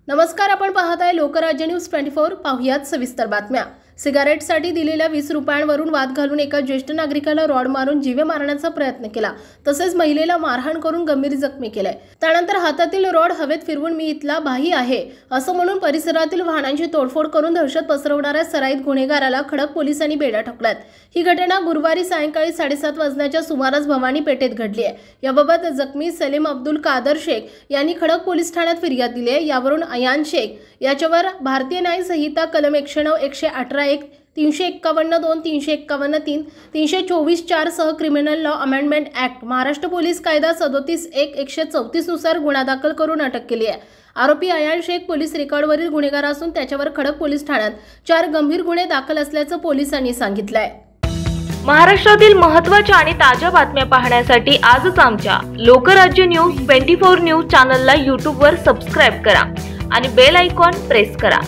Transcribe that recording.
नमस्कार, आपण पाहत आहे लोकराज्य न्यूज 24। पाहुयात सविस्तर बातम्या। सिगारेटसाठी दिलेल्या 20 रुपयांवरून वाद घालून एका ज्येष्ठ नागरिकाला रॉड मारून जीवे मारण्याचा प्रयत्न केला, तसेच महिलेला मारहाण करून गंभीर जखमी केले। त्यानंतर हातातील रॉड हवेत फिरवून मी इथला भाई आहे असं म्हणून परिसरातील वाहनांची तोडफोड करून दहशत पसरवणाऱ्या सराईत गुन्हेगाराला खडक पोलिसांनी बेड्या ठोकल्यात। ही घटना गुरुवारी सायंकाळी 7:30 वाजण्याच्या सुमारास भवानी पेठेत घडली आहे। याबाबत जखमी सलीम अब्दुल कादर शेख यांनी खडक पोलीस ठाण्यात फिर्याद दिली आहे। यावरून अयान शेख याच्यावर भारतीय न्याय संहिता कलम 109, 118(1), 351(2), 351(3), 324(4) सह criminal law amendment act, Maharashtra police कायदा 37(1), 134 नुसार गुन्हा दाखल करून अटक केली आहे। आरोपी अयान शेख पोलीस रेकॉर्डवरील गुन्हेगार असून त्याच्यावर खडक पोलीस ठाण्यात 4 गंभीर गुन्हे दाखल असल्याचं पोलिसांनी सांगितलंय। महाराष्ट्रातील महत्त्वाच्या आणि ताज्या बातम्या पाहण्यासाठी आजच आमच्या लोकराज्य न्यूज 24 न्यूज चॅनलला YouTube वर सबस्क्राइब करा आणि बेल आयकॉन प्रेस करा।